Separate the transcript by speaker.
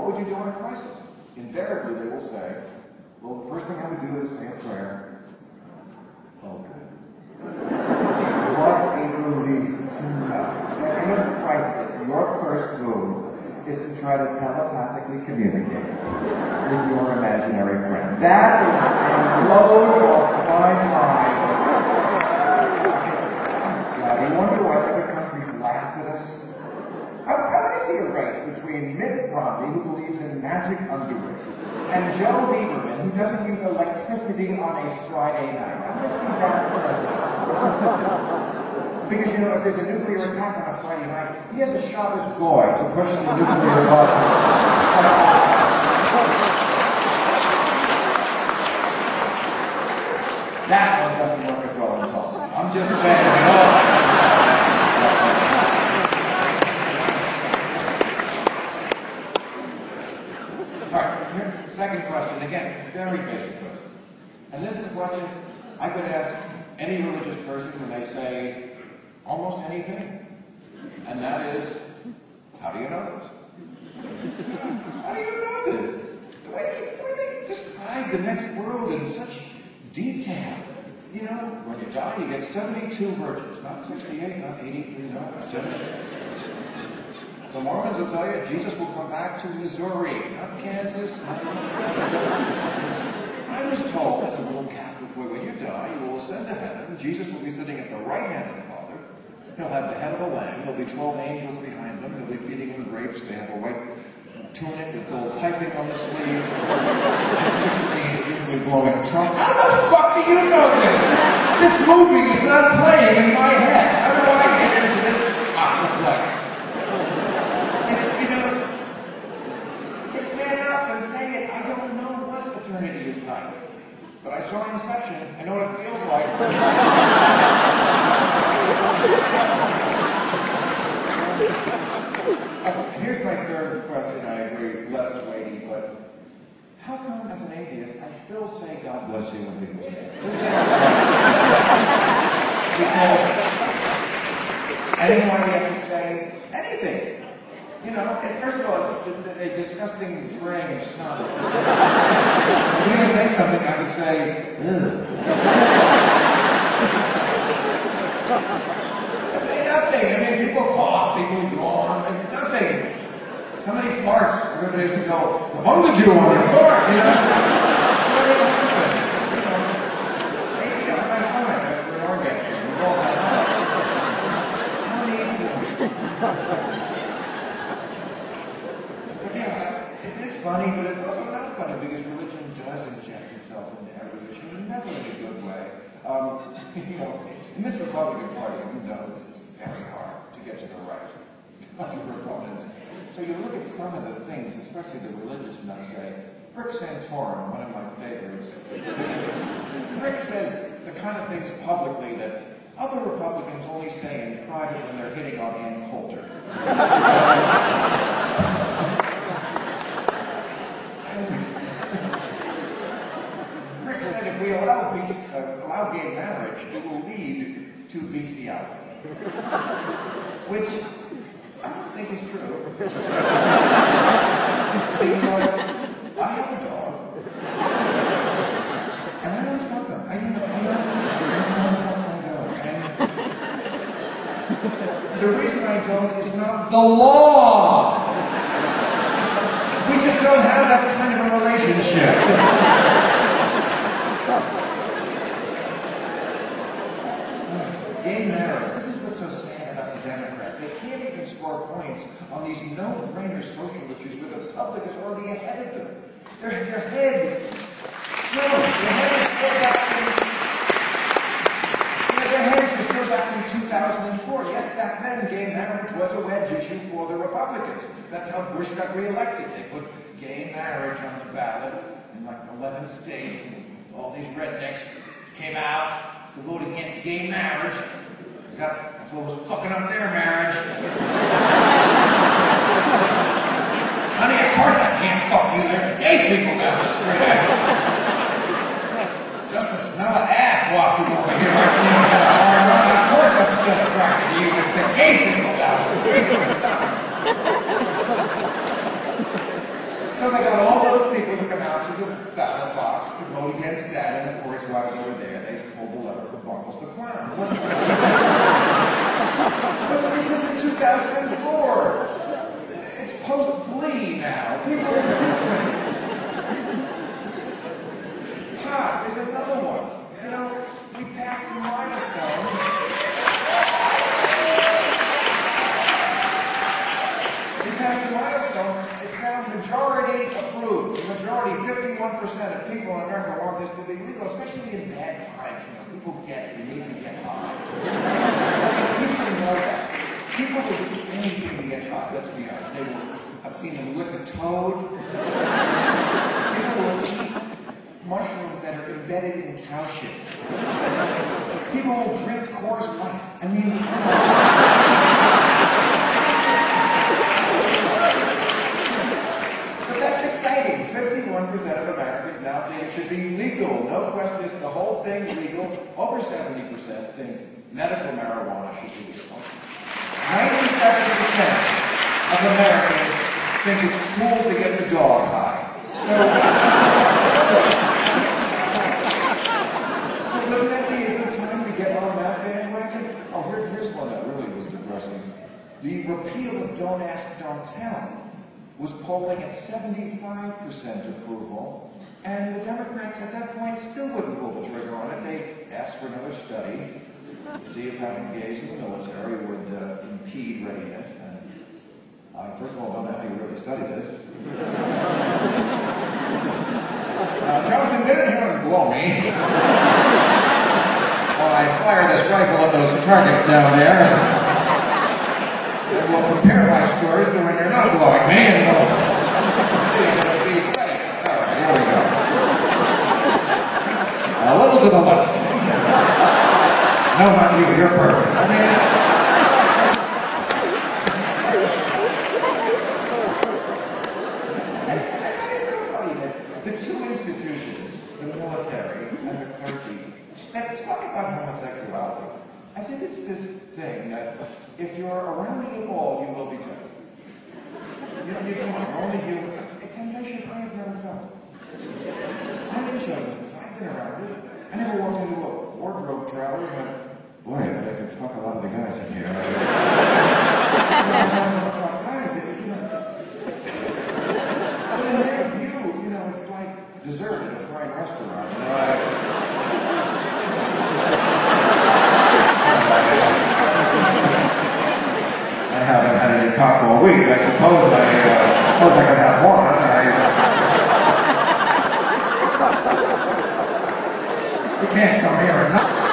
Speaker 1: would you do in a crisis? Invariably, they will say, well, the first thing I would do is say a prayer. Oh, good. What a relief to know that in a crisis, your first move is to try to telepathically communicate with your imaginary friend. That is a load of fine lines. You wonder why other countries laugh at us? I want to see a race between Mitt Romney, who believes in magic underwear, and Joe Lieberman, who doesn't use electricity on a Friday night. I want to see that president. Because, you know, if there's a nuclear attack on a Friday night, he has a Shabbos goy to push the nuclear button. That one doesn't work as well in Tulsa. I'm just saying, second question, again, very basic question. And this is a question I could ask any religious person when they say almost anything. And that is, how do you know this? How do you know this? The way they describe the next world in such detail. You know, when you die, you get 72 virgins. Not 68, not 80, no, 70. The Mormons will tell you Jesus will come back to Missouri, not Kansas. I was told as a little Catholic boy, when you die, you will ascend to heaven. Jesus will be sitting at the right hand of the Father. He'll have the head of a lamb. There'll be 12 angels behind him. They'll be feeding him grapes. They have a white tunic with gold piping on the sleeve. 16, usually blowing a trump. How the fuck do you know this? This movie is not playing in my head. How do I get into this octoplex? Eternity is like. But I saw Inception. I know what it feels like. Here's my third question. I agree, less weighty, but how come as an atheist I still say God bless you when people say it? Because I didn't want to have to say anything. You know, and first of all, it's a disgusting spraying of snot. If you're going to say something, I would say, ugh. I'd say nothing. I mean, people cough, people yawn, nothing. Somebody farts, everybody's going to go, the bungalow on your fart, you know? What did happen? You know, maybe I'm going to find after an orgasm. We all got that. No need to. It is funny, but it's also not funny because religion does inject itself into every issue, and never in a good way. You know, in this Republican Party, you know this is very hard to get to the right of your opponents. So you look at some of the things, especially the religious nuts, say, Rick Santorum, one of my favorites, because Rick says the kind of things publicly that other Republicans only say in private when they're hitting on Ann Coulter. Rick said if we allow gay marriage, it will lead to bestiality. Which I don't think is true. Because I have a dog. And I don't fuck him. I don't fuck my dog. And the reason I don't is not the law. We just don't have that kind of a relationship. Gay marriage. This is what's so sad about the Democrats. They can't even score points on these no-brainer social issues where the public is already ahead of them. Their head is still back in... Their heads are still back in 2004. Yes, back then, gay marriage was a wedge issue for the Republicans. That's how Bush got reelected. They put gay marriage on the ballot in like 11 states, and all these rednecks came out to vote against gay marriage. That's what was fucking up their marriage. Honey, of course I can't fuck you. There are gay people down the street. Just the smell of ass wafting over here. I can't get a hard run. Of course I'm still attracted to you. It's the gay people down the street. So they got all those people to come out to the ballot box to vote against that, and of course, while they were there, they pulled the lever for Bunkles the Clown. But this isn't 2004. It's post-Glee now. People are different. Pot is another one. You know, we passed a milestone. It's now majority approved. The majority, 51% of people in America want this to be legal, especially in bad times. You know, people you need to get high. People know that. People will do anything to get high, let's be honest. I've seen them lick a toad. People will eat mushrooms that are embedded in cow shit. People will drink Coors Light. I mean, come on. That's exciting. 51% of Americans now think it should be legal. No question, it's the whole thing legal. Over 70% think medical marijuana should be legal. 97% of Americans think it's cool to get the dog high. So wouldn't that be a good time to get on that bandwagon? Oh, here's one that really was depressing. The repeal of Don't Ask, Don't Tell was polling at 75% approval, and the Democrats at that point still wouldn't pull the trigger on it. They asked for another study to see if having gays in the military would impede readiness. And I, first of all, don't know how you really study this. Johnson didn't want to blow me. Well, I fire this rifle at those targets down there, and we'll compare my scores to when you're not blowing me, and we'll see if it'll be steady. All right, here we go. A little to the left. No, not you. You're perfect. I mean, I find it so funny that the two institutions, the military and the clergy, that talk about homosexuality as if it's this thing that if you're around it at all, you will be tempted. You know, you're only human. A temptation I have never felt. I didn't show this. I've been around it. I never walked into a wardrobe trailer and went, boy, I bet I could fuck a lot of the guys in here. Guys, you know. But in their view, you know, it's like dessert at a fine restaurant. You know, I haven't had any cock all week. I suppose I could have one. You can't come here and not.